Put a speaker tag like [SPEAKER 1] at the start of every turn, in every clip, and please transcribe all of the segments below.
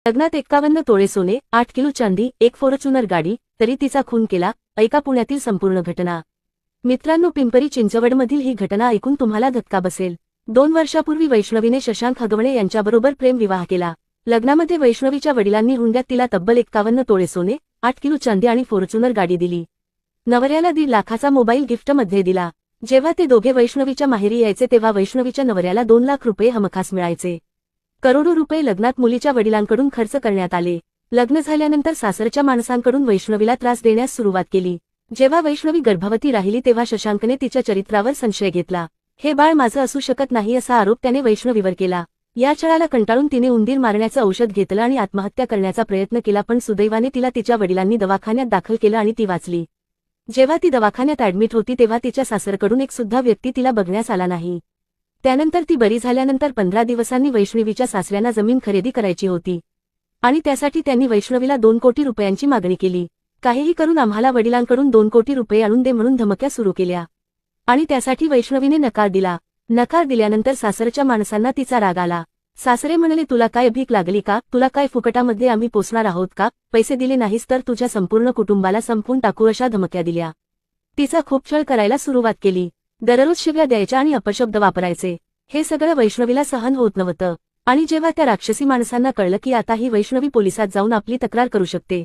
[SPEAKER 1] लग्नात 51 तोळे सोने, 8 किलो चांदी, एक फॉर्च्युनर गाडी, तरी तिचा खून केला, ऐका पुण्यातील संपूर्ण घटना। मित्रांनो, पिंपरी चिंचवडमधील ही घटना ऐकून तुम्हाला धक्का बसेल। 2 वर्षापूर्वी वैष्णवीने शशांक हगवणे यांच्याबरोबर प्रेमविवाह केला। लग्नामध्ये वैष्णवीच्या वडिलांनी हुंड्यात तिला तब्बल 51 तोळे सोने, 8 किलो चांदी आणि फॉर्च्युनर गाडी दिली। नवऱ्याला 1.5 लाखाचा मोबाईल गिफ्टमध्ये दिला। जेव्हा ते दोघे वैष्णवीच्या माहेरी यायचे तेव्हा वैष्णवीच्या नवऱ्याला 2 लाख रुपये हमखास मिळायचे। करोडो रुपये लग्नात मुलीच्या वडिलांकडून खर्च करण्यात आले। लग्न झाल्यानंतर सासरच्या माणसांकडून वैष्णवीला त्रास देण्यास सुरुवात केली। जेव्हा वैष्णवी गर्भवती राहिली तेव्हा शशांकने तिच्या चरित्रावर संशय घेतला। हे बाळ माझं असू शकत नाही असा आरोप त्याने वैष्णवीवर केला। या छळाला कंटाळून तिने उंदीर मारण्याचं औषध घेतलं आणि आत्महत्या करण्याचा प्रयत्न केला, पण सुदैवाने तिला तिच्या वडिलांनी दवाखान्यात दाखल केलं आणि ती वाचली। जेव्हा ती दवाखान्यात ऍडमिट होती तेव्हा तिच्या सासरकडून एक सुद्धा व्यक्ती तिला बघण्यास आला नाही। त्यानंतर ती बरी झाल्यानंतर 15 दिवसांनी वैष्णवीच्या सासऱ्यांना जमीन खरेदी करायची होती आणि त्यासाठी त्यांनी वैष्णवीला 2 कोटी रुपयांची मागणी केली। काहीही करून आम्हाला वडिलांकडून 2 कोटी रुपये आणून दे म्हणून धमक्या सुरू केल्या आणि त्यासाठी वैष्णवीने नकार दिला। नकार दिल्यानंतर सासरच्या माणसांना तिचा राग आला। सासरे म्हणाले, तुला काय भीक लागली का? तुला काय फुकटामध्ये आम्ही पोसणार आहोत का? पैसे दिले नाहीस तर तुझ्या संपूर्ण कुटुंबाला संपवून टाकू अशा धमक्या दिल्या। तिचा खूप छळ करायला सुरुवात केली। दररोज शिव्या द्यायच्या आणि अपशब्द वापरायचे। हे सगळं वैष्णवीला सहन होत नव्हतं आणि जेव्हा त्या राक्षसी माणसांना कळलं की आता ही वैष्णवी पोलिसात जाऊन आपली तक्रार करू शकते,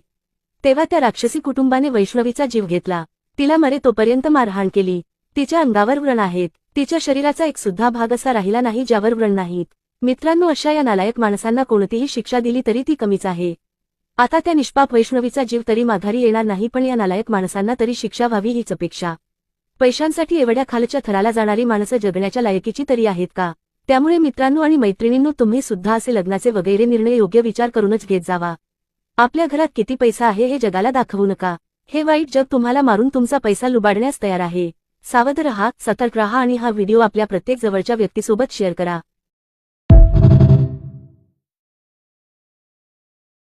[SPEAKER 1] तेव्हा त्या राक्षसी कुटुंबाने वैष्णवीचा जीव घेतला। तिला मरे तोपर्यंत मारहाण केली। तिच्या अंगावर व्रण आहेत। तिच्या शरीराचा एक सुद्धा भाग असा राहिला नाही ज्यावर व्रण नाहीत। मित्रांनो, अशा या नालायक माणसांना कोणतीही शिक्षा दिली तरी ती कमीच आहे। आता त्या निष्पाप वैष्णवीचा जीव तरी माघारी येणार नाही, पण या नालायक माणसांना तरी शिक्षा व्हावी हीच अपेक्षा। पैशांसाठी एवढ्या खालच्या थराला जाणारी माणसं जगण्याच्या लायकीची तरी आहेत का? त्यामुळे मित्रांनो आणि मैत्रिणींनो, तुम्ही सुद्धा असे लग्नाचे वगैरे निर्णय योग्य विचार करूनच घेत जावा। आपल्या घरात किती पैसा आहे हे जगाला दाखवू नका। हे वाईट जग तुम्हाला मारून तुमचा पैसा लुबाडण्यास तयार आहे। सावध रहा, सतर्क रहा आणि हा व्हिडिओ आपल्या प्रत्येक जवळच्या व्यक्तीसोबत शेअर करा।